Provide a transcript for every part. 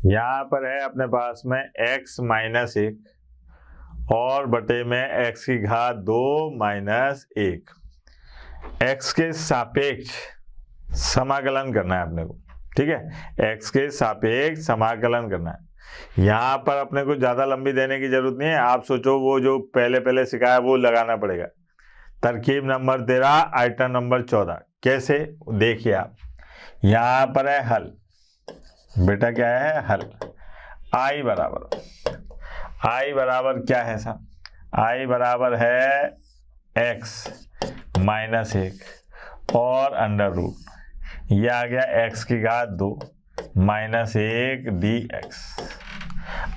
यहाँ पर है अपने पास में x माइनस 1 और बटे में x की घात 2 माइनस 1। x के सापेक्ष समाकलन करना है अपने को, ठीक है। x के सापेक्ष समाकलन करना है। यहाँ पर अपने को ज्यादा लंबी देने की जरूरत नहीं है। आप सोचो वो जो पहले सिखाया वो लगाना पड़ेगा। तरकीब नंबर 13 आइटम नंबर 14 कैसे देखिए आप। यहाँ पर है हल, बेटा क्या है हल। I बराबर क्या है साहब, I बराबर है x माइनस 1 और अंडर रूट, ये आ गया x की घात 2 माइनस 1 dx।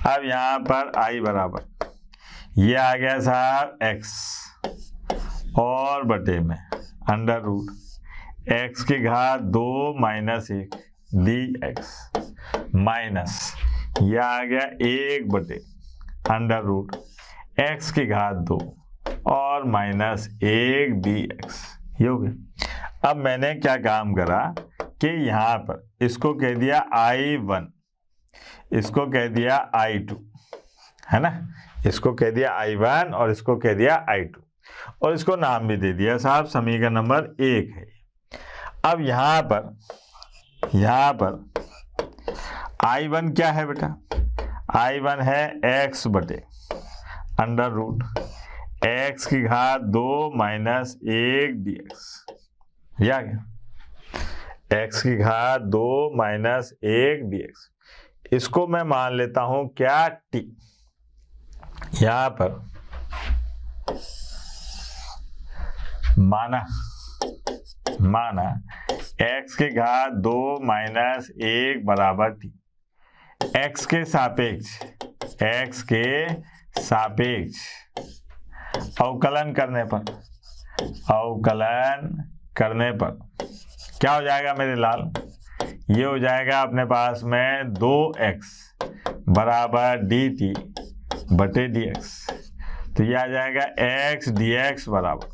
अब यहाँ पर I बराबर ये आ गया साहब x और बटे में अंडर रूट x की घात 2 माइनस 1 dx माइनस ये आ गया 1 बटे अंडर रूट x की घात 2 और माइनस 1 dx। ये हो गया। अब मैंने क्या काम करा कि यहाँ पर इसको कह दिया I1, इसको कह दिया I2, है ना। इसको कह दिया I1 और इसको कह दिया I2 और इसको नाम भी दे दिया साहब, समीकरण नंबर 1 है। अब यहाँ पर I1 क्या है बेटा, I1 है x बटे अंडर रूट x की घात 2 माइनस 1 dx। यह आ गया x की घात 2 माइनस 1 dx। इसको मैं मान लेता हूं क्या t। यहां पर माना x की घात 2 माइनस 1 बराबर t। x के सापेक्ष अवकलन करने पर क्या हो जाएगा मेरे लाल, ये हो जाएगा अपने पास में 2x बराबर dt बटे dx। तो ये आ जाएगा x dx बराबर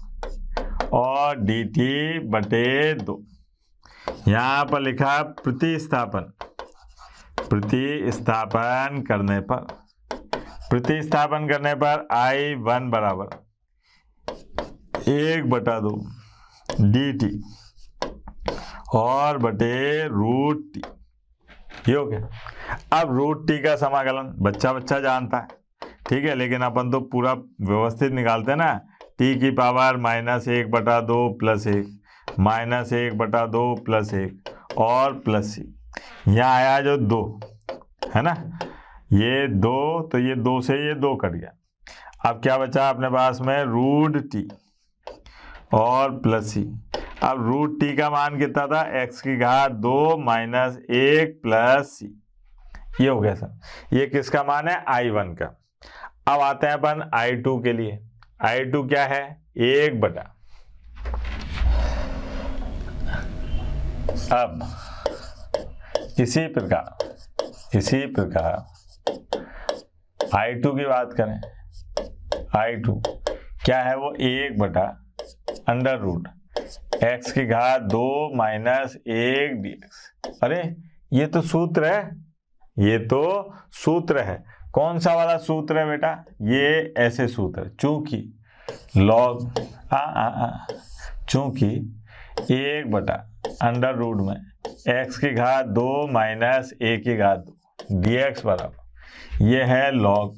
और dt बटे 2। यहाँ पर लिखा प्रतिस्थापन करने पर I1 बराबर 1/2 dt और बटे रूट टी। ये हो गया। अब रूट टी का समाकलन बच्चा जानता है, ठीक है, लेकिन अपन तो पूरा व्यवस्थित निकालते हैं ना। टी की पावर -1/2 प्लस 1 -1/2 प्लस 1 और प्लस सी। यहाँ आया जो 2 है ना, ये 2, तो ये 2 से ये 2 कट गया। अब क्या बचा अपने पास में रूट टी और प्लस सी। अब रूट टी का मान कितना था, x की घात 2 माइनस 1 प्लस सी। ये हो गया सर। ये किसका मान है, I1 का। अब आते हैं अपन I2 के लिए। I2 क्या है, 1 बटा। अब इसी प्रकार I2 की बात करें, I2 क्या है, वो 1 बटा अंडर रूट x की घात 2 माइनस 1 dx। अरे ये तो सूत्र है। कौन सा वाला सूत्र है बेटा, ये ऐसे सूत्र, चूंकि लॉग चूंकि 1 बटा अंडर रूट में x की घात 2 माइनस 1 की घात 2 dx बराबर ये है लॉग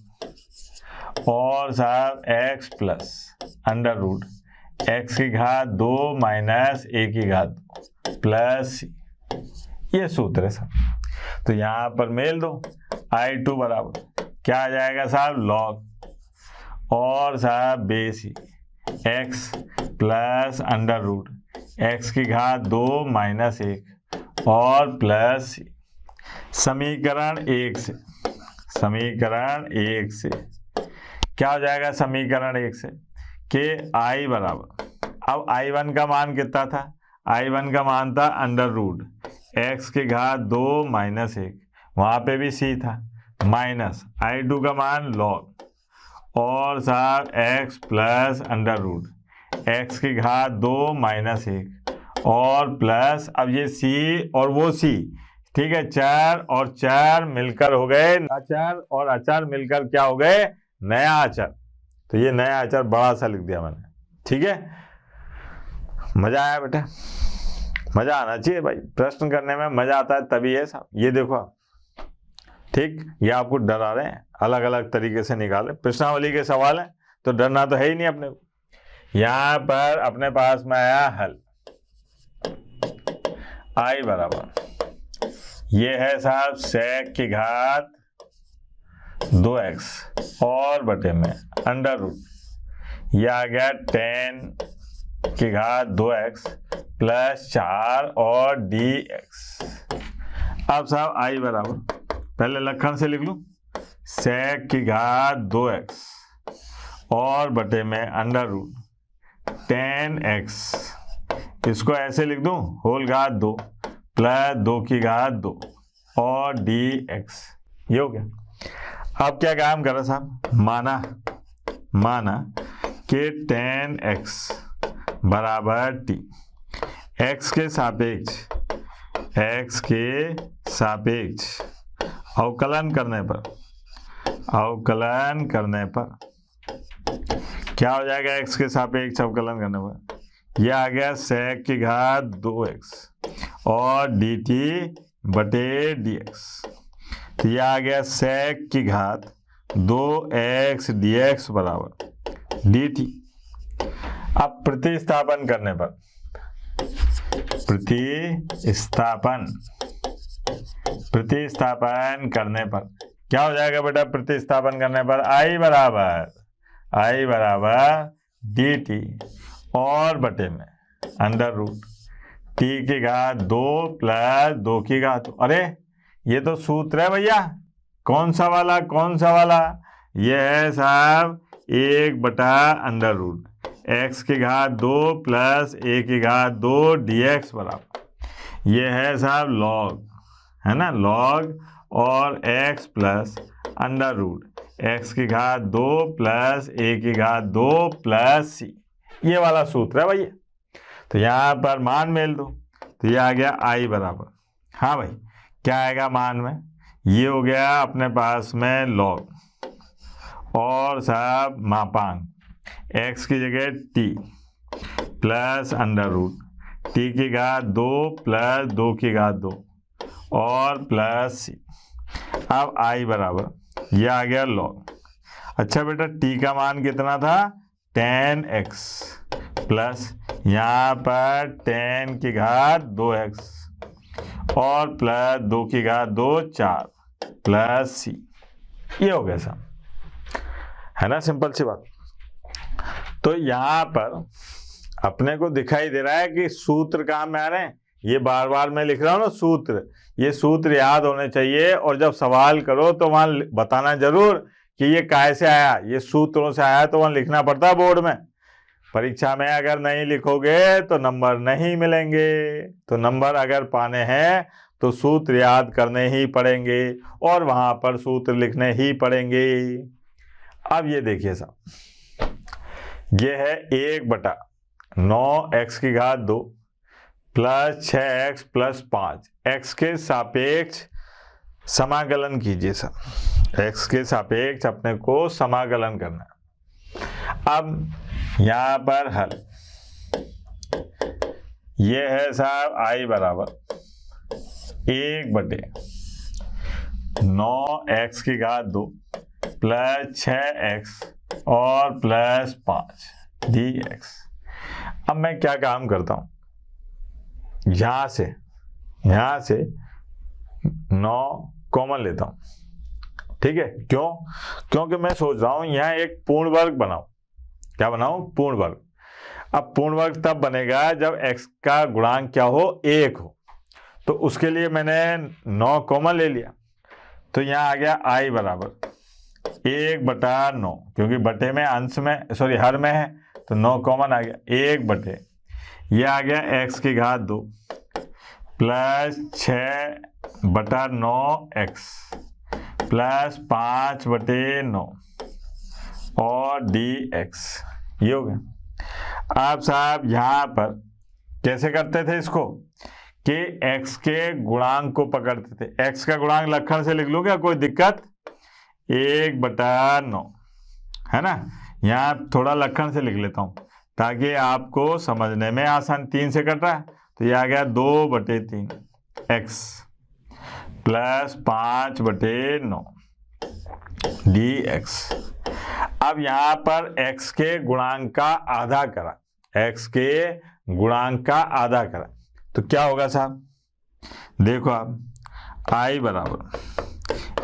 और साहब x plus under root x की घात 2 माइनस 1 की घात 2 प्लस, ये सूत्र है साहब। तो यहाँ पर मेल दो, I2 बराबर क्या आ जाएगा साहब, लॉग और साहब बेस ही x plus under root x की घात 2 माइनस 1 और प्लस समीकरण 1 से क्या हो जाएगा, समीकरण 1 से कि I बराबर, अब I1 का मान कितना था, I1 का मान था अंडर रूट x की घात 2 माइनस 1, वहाँ पे भी c था, माइनस I2 का मान लॉग और साहब x plus under root x की घात 2 माइनस 1 और प्लस, अब ये c और वो c, ठीक है, चर और चर मिलकर हो गए अचर, और अचर मिलकर क्या हो गए, नया अचर। तो ये नया अचर बड़ा सा लिख दिया मैंने। ठीक है, मजा आया बेटा? मजा आना चाहिए भाई, प्रश्न करने में मजा आता है तभी है साहब। ये देखो आप, ठीक, ये आपको डरा रहे हैं, अलग अलग तरीके से निकाले, प्रश्नावली के सवाल है तो डरना तो है ही नहीं अपने को। यहां पर अपने पास में आया हल, आई बराबर, ये है साहब sec की घात 2x और बटे में अंडर रूट, यह आ गया tan की घात 2x प्लस 4 और dx। अब साहब आई बराबर, पहले लक्षण से लिख लूं, sec की घात 2x और बटे में अंडर रूट tan x, इसको ऐसे लिख दूं होल घात 2 प्लस 2 की घात 2 और dx। ये हो गया। अब क्या काम करा साहब, माना कि tan x बराबर t, x के सापेक्ष अवकलन करने पर क्या हो जाएगा, x के सापेक्ष अवकलन करने पर यह आ गया sec की घात 2x और dt बटे dx। तो यह आ गया sec की घात 2x dx बराबर dt। अब प्रतिस्थापन करने पर क्या हो जाएगा बेटा, प्रतिस्थापन करने पर आई बराबर dt और बटे में अंडर रूट t की घात 2 प्लस 2 की घात। अरे ये तो सूत्र है भैया, कौन सा वाला, ये है साहब 1 बटा अंडर रूट x की घात 2 प्लस a की घात 2 dx बराबर, ये है साहब लॉग, है ना, लॉग और x plus under root x की घात 2 प्लस a की घात 2 प्लस c, ये वाला सूत्र है भैया। तो यहाँ पर मान मेल दो, तो ये आ गया आई बराबर, हाँ भाई क्या आएगा मान में, ये हो गया अपने पास में लॉग और साहब मापांक x की जगह t plus under root t की घात 2 प्लस 2 की घात 2 और प्लस c। अब आई बराबर, ये आ गया लॉग। अच्छा बेटा t का मान कितना था, tan x प्लस यहाँ पर tan की घात 2x और प्लस 2 की घात 2 4 प्लस c। ये हो गया साहब, है ना, सिंपल सी बात। तो यहाँ पर अपने को दिखाई दे रहा है कि सूत्र कहाँ में आ रहे हैं, ये बार बार मैं लिख रहा हूँ ना सूत्र, ये सूत्र याद होने चाहिए, और जब सवाल करो तो वहाँ बताना जरूर कि ये काहे से आया, ये सूत्रों से आया, तो वहाँ लिखना पड़ता है बोर्ड में। परीक्षा में अगर नहीं लिखोगे तो नंबर नहीं मिलेंगे। तो नंबर अगर पाने हैं तो सूत्र याद करने ही पड़ेंगे और वहाँ पर सूत्र लिखने ही पड़ेंगे। अब ये देखिए साहब, ये है 1 बटा 9x की घात 2 प्लस 6x प्लस 5, x के सापेक्ष समाकलन कीजिए सर, x के सापेक्ष अपने को समाकलन करना है। अब यहाँ पर हल, ये है साहब आई बराबर 1 बटे 9x की घात 2 प्लस 6x और प्लस 5 dx। अब मैं क्या काम करता हूं, यहां से 9 कॉमन लेता हूं, ठीक है, क्योंकि मैं सोच रहा हूं यहां एक पूर्ण वर्ग बनाऊं। क्या बनाऊं, पूर्ण वर्ग। अब पूर्ण वर्ग तब बनेगा जब x का गुणांक क्या हो, 1 हो। तो उसके लिए मैंने 9 कॉमन ले लिया, तो यहाँ आ गया आई बराबर 1 बटा 9, क्योंकि बटे में अंश में हर में है, तो 9 कॉमन आ गया। 1 बटे ये आ गया x की घात 2 प्लस 6 बटा 9x प्लस 5 बटे 9 और dx। ये हो गया। अब साहब यहाँ पर कैसे करते थे इसको, कि x के गुणांक को पकड़ते थे। x का गुणांक लक्षण से लिख लो क्या, कोई दिक्कत? 1/9 है ना। यहाँ थोड़ा लक्षण से लिख लेता हूँ ताकि आपको समझने में आसान। 3 से कट रहा है तो ये आ गया 2/3 x प्लस 5/9 dx। अब यहाँ पर x के गुणांक का आधा करा, x के गुणांक का आधा करा तो क्या होगा साहब? देखो आप, i बराबर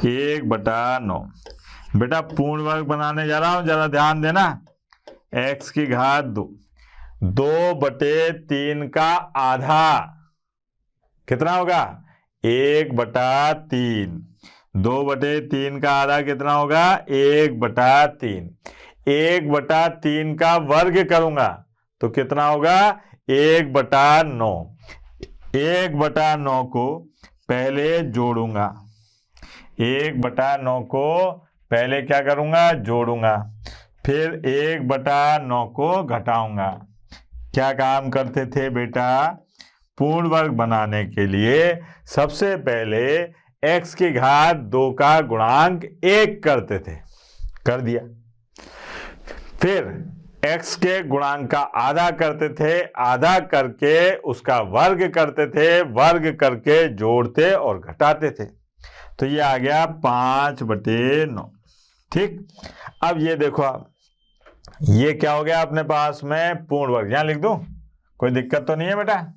1/9। बेटा पूर्ण वर्ग बनाने जा रहा हूं, जरा ध्यान देना। x की घात 2, 2/3 का आधा कितना होगा? 1/3। 2/3 का आधा कितना होगा? 1/3। 1/3 का वर्ग करूंगा तो कितना होगा? 1/9। 1/9 को पहले जोड़ूंगा, 1/9 को पहले क्या करूंगा? जोड़ूंगा, फिर 1/9 को घटाऊंगा। क्या काम करते थे बेटा? पूर्ण वर्ग बनाने के लिए सबसे पहले x की घात 2 का गुणांक 1 करते थे, कर दिया। फिर x के गुणांक का आधा करते थे, आधा करके उसका वर्ग करते थे, वर्ग करके जोड़ते और घटाते थे। तो ये आ गया 5/9। ठीक, अब ये देखो आप, ये क्या हो गया अपने पास में? पूर्ण वर्ग। यहां लिख दूं, कोई दिक्कत तो नहीं है बेटा?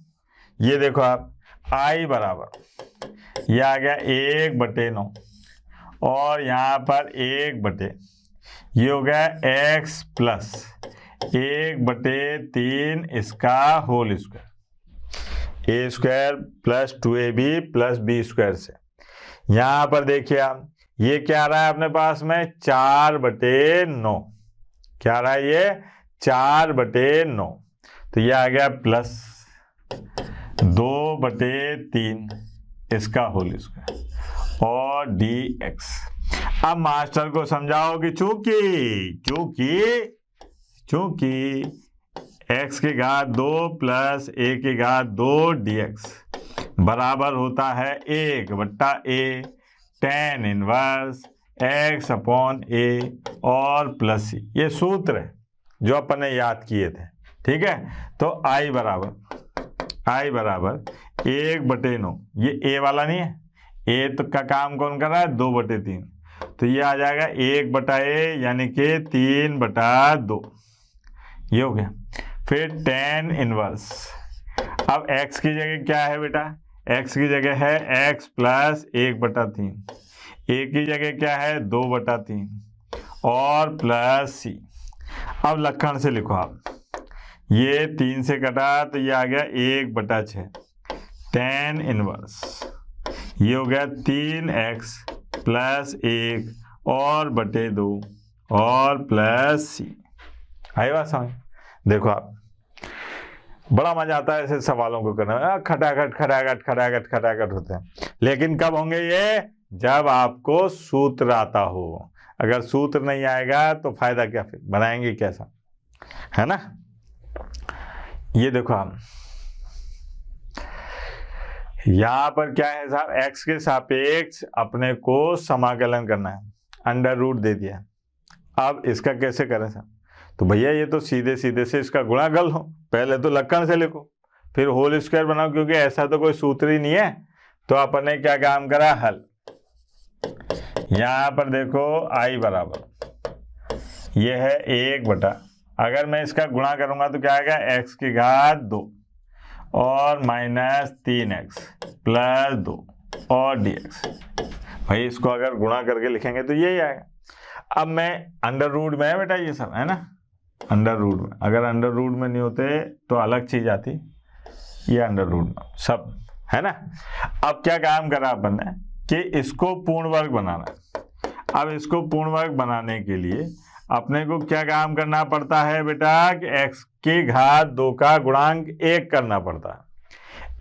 ये देखो आप, i बराबर ये आ गया 1/9 और यहाँ पर 1/, ये हो गया x प्लस 1/3 इसका whole square, a square plus 2ab plus b square से। यहाँ पर देखिए आप, ये क्या आ रहा है अपने पास में? 4/9। क्या आ रहा है ये? 4/9। तो ये आ गया प्लस 2/3 इसका होल स्क्वायर और dx। अब मास्टर को समझाओ कि चूंकि x की घात 2 प्लस a की घात 2 dx बराबर होता है 1/a tan inverse x upon a और प्लस c। ये सूत्र है जो अपन ने याद किए थे, ठीक है। तो i बराबर 1/9, ये a वाला नहीं है, a तो का काम कौन कर रहा है? 2/3। तो ये आ जाएगा 1/a यानी कि 3/2, ये हो गया। फिर tan इनवर्स, अब x की जगह क्या है बेटा? x की जगह है x प्लस 1/3, a की जगह क्या है? 2/3 और प्लस c। अब लक्षण से लिखो आप, ये 3 से कटा तो ये आ गया 1/6 tan इनवर्स, ये हो गया 3x प्लस 1 और बटे 2 और प्लस c। आई बात समझ? देखो आप, बड़ा मजा आता है ऐसे सवालों को करने में। खटाखट होते हैं, लेकिन कब होंगे ये? जब आपको सूत्र आता हो। अगर सूत्र नहीं आएगा तो फायदा क्या, फिर बनाएंगे कैसा, है ना। ये देखो आप, यहां पर क्या है साहब? x के सापेक्ष अपने को समाकलन करना है, अंडर रूट दे दिया। अब इसका कैसे करें साहब? तो भैया ये तो सीधे से इसका गुणा कर लो, पहले तो लक्षण से लिखो फिर होल स्क्वायर बनाओ, क्योंकि ऐसा तो कोई सूत्र ही नहीं है। तो अपन ने क्या काम करा? हल। यहां पर देखो i बराबर ये है 1/, अगर मैं इसका गुणा करूंगा तो क्या आएगा? x की घात 2 और माइनस 3x प्लस 2 और dx। भाई इसको अगर गुणा करके लिखेंगे तो यही आएगा। अब मैं अंडर रूट में है बेटा, ये सब है ना अंडर रूट में। अगर अंडर रूट में नहीं होते तो अलग चीज आती, ये अंडर रूट में सब है ना। अब क्या काम करा अपन ने कि इसको पूर्ण वर्ग बनाना है। अब इसको पूर्ण वर्ग बनाने के लिए अपने को क्या काम करना पड़ता है बेटा? कि x की घात 2 का गुणांक 1 करना पड़ता है।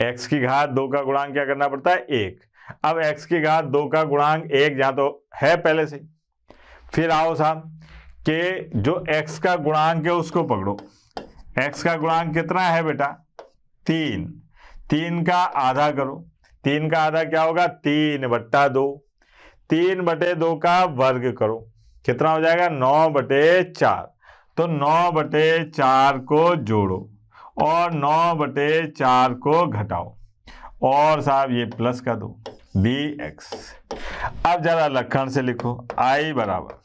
x की घात 2 का गुणांक क्या करना पड़ता है? 1। अब x की घात 2 का गुणांक 1 जहां तो है पहले से, फिर आओ साहब कि जो x का गुणांक है उसको पकड़ो। x का गुणांक कितना है बेटा? 3। 3 का आधा करो, 3 का आधा क्या होगा 3/2, 3/2 का वर्ग करो, कितना हो जाएगा 9/4। तो 9/4 को जोड़ो और 9/4 को घटाओ और साहब ये प्लस का दो dx। अब जरा लक्षण से लिखो, i बराबर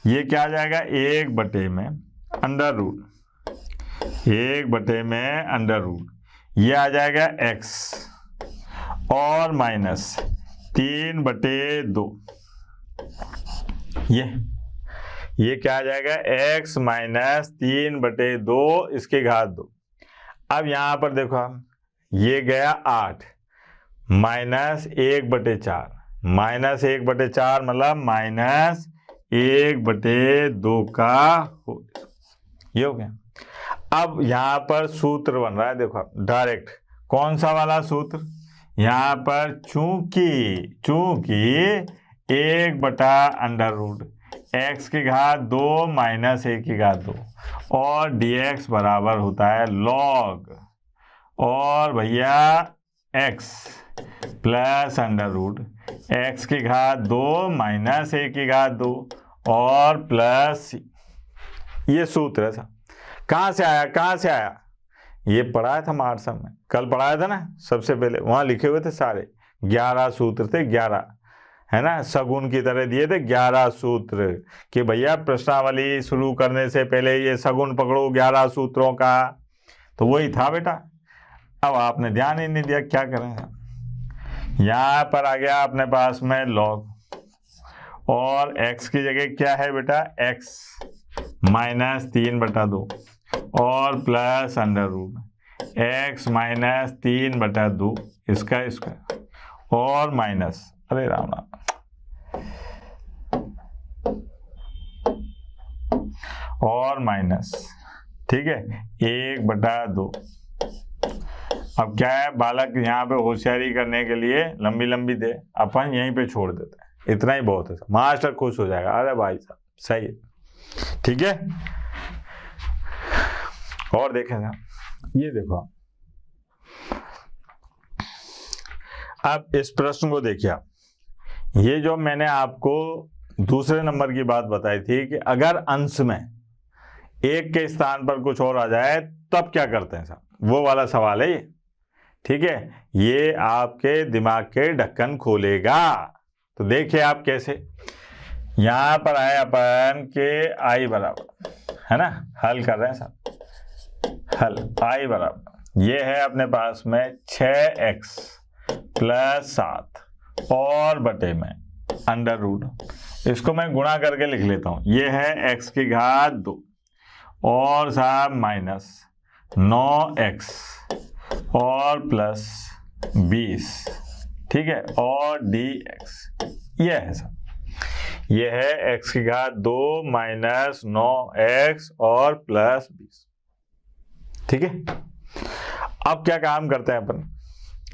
ये क्या आ जाएगा 1/√, ये आ जाएगा x और माइनस 3/2, ये क्या आ जाएगा x माइनस 3/2 इसकी घात 2। अब यहां पर देखो हम, ये गया 8 माइनस 1/4, माइनस 1/4 मतलब माइनस 1/2 का ये हो गया। अब यहां पर सूत्र बन रहा है, देखो डायरेक्ट कौन सा वाला सूत्र, यहां पर चूंकि 1/√, x की घात 2 माइनस 1 की घात 2 और dx बराबर होता है log और भैया x प्लस √ x की घात 2 माइनस 1 की घात 2 और प्लस, ये सूत्र है। कहाँ से आया, ये पढ़ाया था मार्सम में, कल पढ़ाया था ना, सबसे पहले वहां लिखे हुए थे सारे 11 सूत्र थे, 11 है ना, सगुन की तरह दिए थे 11 सूत्र कि भैया प्रश्नावली शुरू करने से पहले ये सगुन पकड़ो 11 सूत्रों का, तो वही था बेटा। अब आपने ध्यान ही नहीं दिया, क्या करें। यहाँ पर आ गया अपने पास में log और x की जगह क्या है बेटा x माइनस 3/2 और प्लस √ x माइनस 3/2 इसका और माइनस, अरे राम राम, और माइनस, ठीक है 1/2। अब क्या है, बालक यहाँ पे होशियारी करने के लिए लंबी लंबी दे, अपन यहीं पे छोड़ देते हैं, इतना ही बहुत है, मास्टर खुश हो जाएगा, अरे भाई साहब सही है, ठीक है। और देखें ना, ये देखो अब इस प्रश्न को देखिए आप, ये जो मैंने आपको दूसरे नंबर की बात बताई थी कि अगर अंश में 1 के स्थान पर कुछ और आ जाए तब क्या करते हैं साहब, वो वाला सवाल है ये, ठीक है। ये आपके दिमाग के ढक्कन खोलेगा। तो देखिए आप कैसे, यहां पर आए अपन के i बराबर, है ना, हल कर रहे हैं साहब, हल i बराबर ये है अपने पास में 6x प्लस 7 और बटे में √ इसको मैं गुणा करके लिख लेता हूं, ये है x की घात 2 और साहब माइनस 9x और प्लस 20, ठीक है, और dx, ये है साहब, ये है x की घात 2 माइनस 9x और प्लस 20, ठीक है। अब क्या काम करते हैं अपन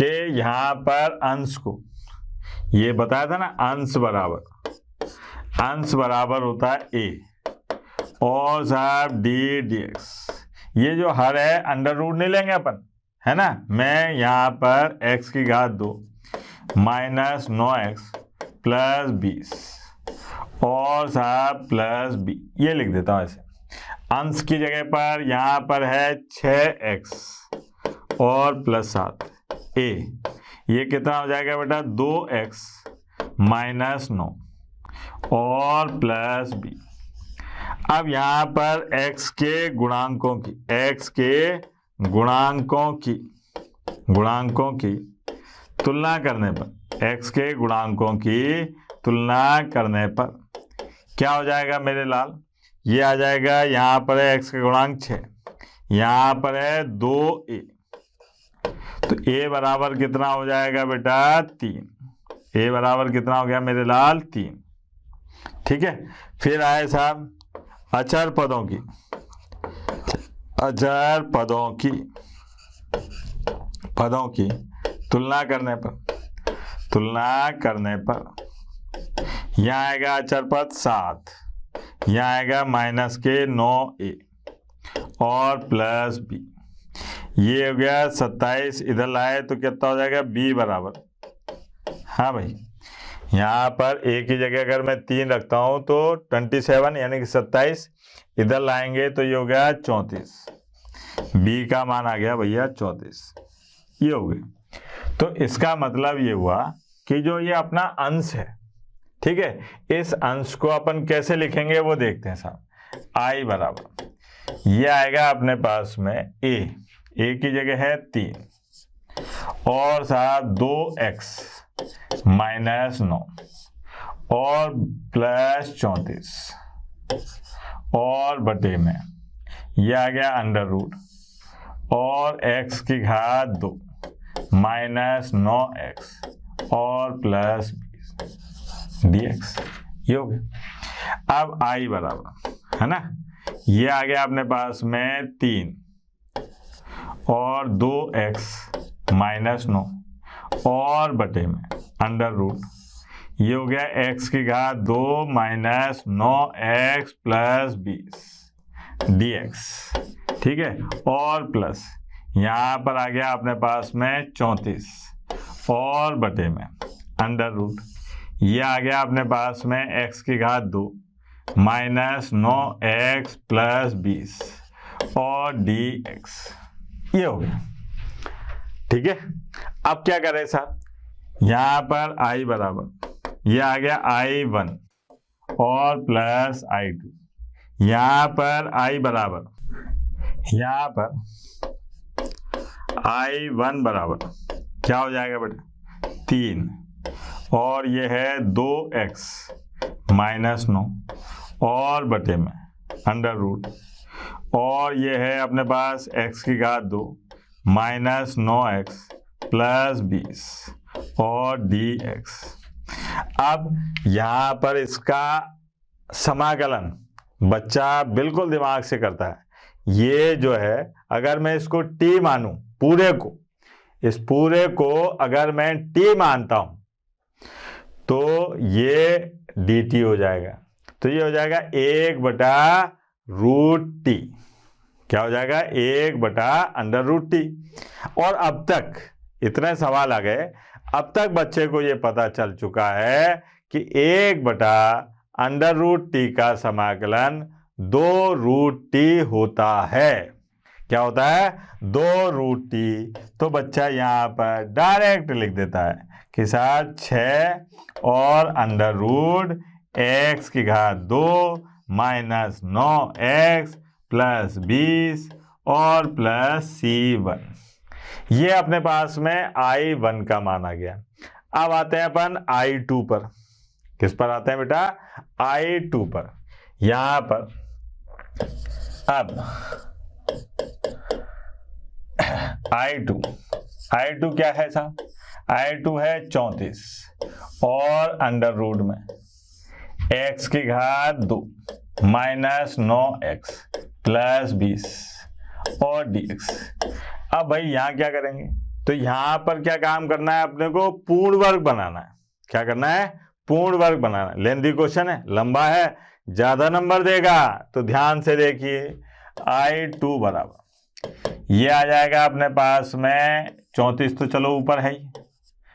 कि यहां पर अंश को, ये बताया था ना अंश बराबर होता है a और साहब dx, ये जो हर है √ नहीं लेंगे अपन, है ना, मैं यहाँ पर x की घात 2 माइनस 9x प्लस 20 और साहब प्लस b, ये लिख देता हूँ ऐसे। अंश की जगह पर यहाँ पर है 6x और प्लस 7 a, ये कितना हो जाएगा बेटा 2x माइनस 9 और प्लस b। अब यहाँ पर x के गुणांकों की तुलना करने पर, x के गुणांकों की तुलना करने पर क्या हो जाएगा मेरे लाल, ये आ जाएगा, यहाँ पर है x के गुणांक 6, यहाँ पर है 2a, तो a बराबर कितना हो जाएगा बेटा 3, a बराबर कितना हो गया मेरे लाल 3, ठीक है। फिर आए साहब अचर पदों की तुलना करने पर यहाँ आएगा अचर पद 7, यहाँ आएगा माइनस के 9a और प्लस b, ये हो गया 27, इधर लाए तो कितना हो जाएगा b बराबर, हाँ भाई यहाँ पर a की जगह अगर मैं 3 रखता हूँ तो 27 यानी कि 27, इधर लाएंगे तो ये हो गया 34, b का मान आ गया भैया 34, ये हो गया। तो इसका मतलब ये हुआ कि जो ये अपना अंश है, ठीक है, इस अंश को अपन कैसे लिखेंगे वो देखते हैं साहब। i बराबर ये आएगा अपने पास में a की जगह है 3 और साहब 2x माइनस 9 और प्लस 34 और बटे में ये आ गया अंडर रूट और x की घात 2 माइनस 9x और प्लस 20 dx, ये हो गया। अब i बराबर है ना, ये आ गया अपने पास में 3 और 2x माइनस 9 और बटे में अंडर रूट, ये हो गया x की घात 2 माइनस 9x प्लस 20 dx, ठीक है, और प्लस यहाँ पर आ गया अपने पास में 34 और बटे में अंडर रूट, ये आ गया अपने पास में x की घात 2 माइनस 9x प्लस 20 और dx, ये हो गया, ठीक है। अब क्या करें साहब, यहाँ पर i बराबर ये आ गया i1 और प्लस i2, यहाँ पर i बराबर यहाँ पर i1 बराबर क्या हो जाएगा बेटा 3 और ये है 2x माइनस 9 और बटे में अंडर रूट और ये है अपने पास x की घात 2 माइनस 9x प्लस 20 और dx। अब यहाँ पर इसका समाकलन बच्चा बिल्कुल दिमाग से करता है। ये जो है अगर मैं इसको t मानूं, पूरे को, इस पूरे को अगर मैं t मानता हूं तो ये dt हो जाएगा, तो ये हो जाएगा 1/√t, क्या हो जाएगा 1/√t। और अब तक इतने सवाल आ गए, अब तक बच्चे को ये पता चल चुका है कि 1/√t का समाकलन 2√t होता है। क्या होता है 2√t। तो बच्चा यहाँ पर डायरेक्ट लिख देता है कि साथ 6 और अंडर रूट x की घात 2 माइनस 9x प्लस 20 और प्लस c1, ये अपने पास में i1 का मान आ गया। अब आते हैं अपन i2 पर। किस पर आते हैं बेटा i2 पर। यहां पर अब i2 क्या है साहब, i2 है 34 और अंडर रूट में x की घात 2 माइनस 9x प्लस 20 और dx। अब भाई यहाँ क्या करेंगे, तो यहाँ पर क्या काम करना है अपने को, पूर्ण वर्ग बनाना है। क्या करना है, पूर्ण वर्ग बनाना है। लेंथी क्वेश्चन है, लंबा है, ज्यादा नंबर देगा, तो ध्यान से देखिए। i2 बराबर ये आ जाएगा अपने पास में 34, तो चलो ऊपर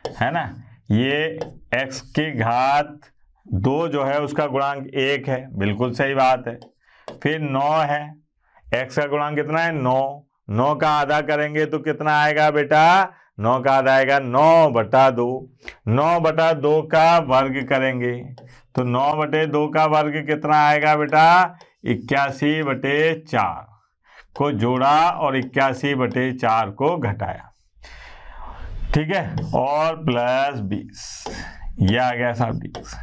है ना, ये x की घात 2 जो है उसका गुणांक 1 है, बिल्कुल सही बात है। फिर 9 है, x का गुणांक कितना है 9 का आधा करेंगे तो कितना आएगा बेटा, 9 का आधा आएगा 9/2, 9/2 का वर्ग करेंगे तो 9/2 का वर्ग कितना आएगा बेटा 81/4 को जोड़ा और 81/4 को घटाया, ठीक है, और प्लस 20, ये आ गया साहब dx।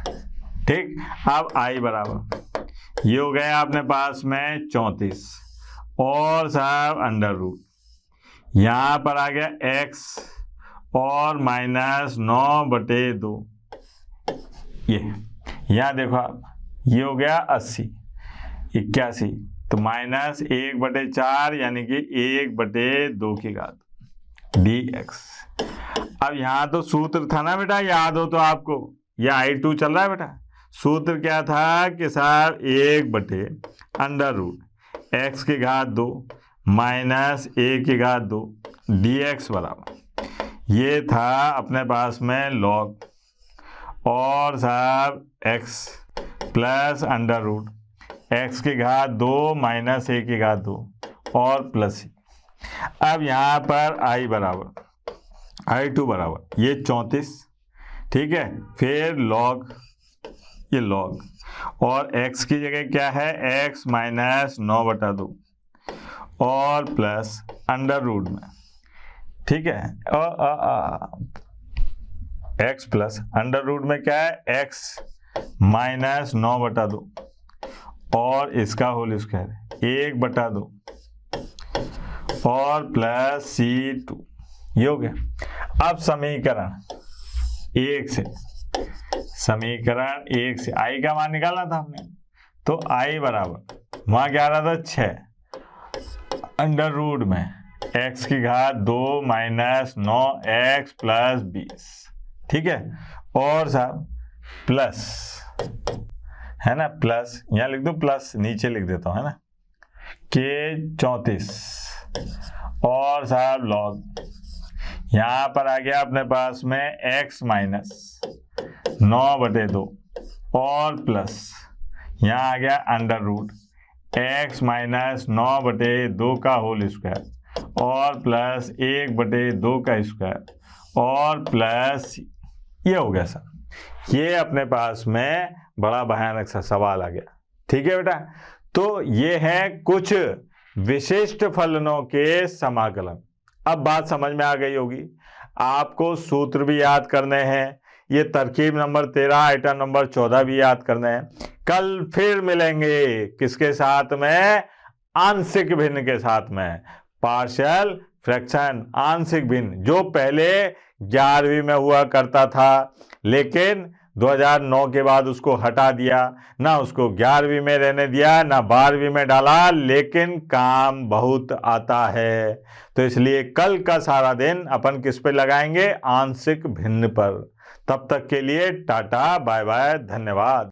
ठीक, अब i बराबर ये हो गया अपने पास में 34 और साहब अंडर रूट, यहाँ पर आ गया x और माइनस 9/2, ये यहाँ देखो आप, ये हो गया 80, 81, तो माइनस 1/4 यानी कि 1/2 की घात dx। अब यहाँ तो सूत्र था ना बेटा, याद हो तो आपको, यह i2 चल रहा है बेटा। सूत्र क्या था कि साहब 1/√x की घात 2 माइनस ए की घात 2 dx बराबर, ये था अपने पास में log और साहब x plus under root x की घात 2 माइनस ए की घात 2 और प्लस सी। अब यहाँ पर i बराबर i2 बराबर ये 34, ठीक है, फिर log, ये log और x की जगह क्या है x माइनस 9/2 और प्लस अंडर रूट में, ठीक है, x प्लस अंडर रूट में क्या है x माइनस 9/2 और इसका होल स्क्वायर 1/2 और प्लस C2, ये हो गया। अब समीकरण 1 से i का मान निकालना था हमने, तो i बराबर वहां क्या आ रहा था 6 अंडर रूट में x की घात 2 माइनस 9x प्लस 20, ठीक है, और साहब प्लस है ना, प्लस यहाँ लिख दो, प्लस नीचे लिख देता हूं, है ना, के 34 और साहब लॉग, यहाँ पर आ गया अपने पास में x माइनस 9/2 और प्लस यहाँ आ गया अंडर रूट x माइनस 9/2 का होल स्क्वायर और प्लस 1/2 का स्क्वायर और प्लस, ये हो गया सर। ये अपने पास में बड़ा भयानक सा सवाल आ गया, ठीक है बेटा। तो ये है कुछ विशिष्ट फलनों के समाकलन। अब बात समझ में आ गई होगी, आपको सूत्र भी याद करने हैं, ये तरकीब नंबर 13 आइटम नंबर 14 भी याद करने हैं। कल फिर मिलेंगे किसके साथ में, आंशिक भिन्न के साथ में, पार्शियल फ्रैक्शन आंशिक भिन्न, जो पहले 11वीं में हुआ करता था लेकिन 2009 के बाद उसको हटा दिया, ना उसको 11वीं में रहने दिया ना 12वीं में डाला, लेकिन काम बहुत आता है। तो इसलिए कल का सारा दिन अपन किस पे लगाएंगे, आंशिक भिन्न पर। तब तक के लिए टाटा बाय बाय, धन्यवाद।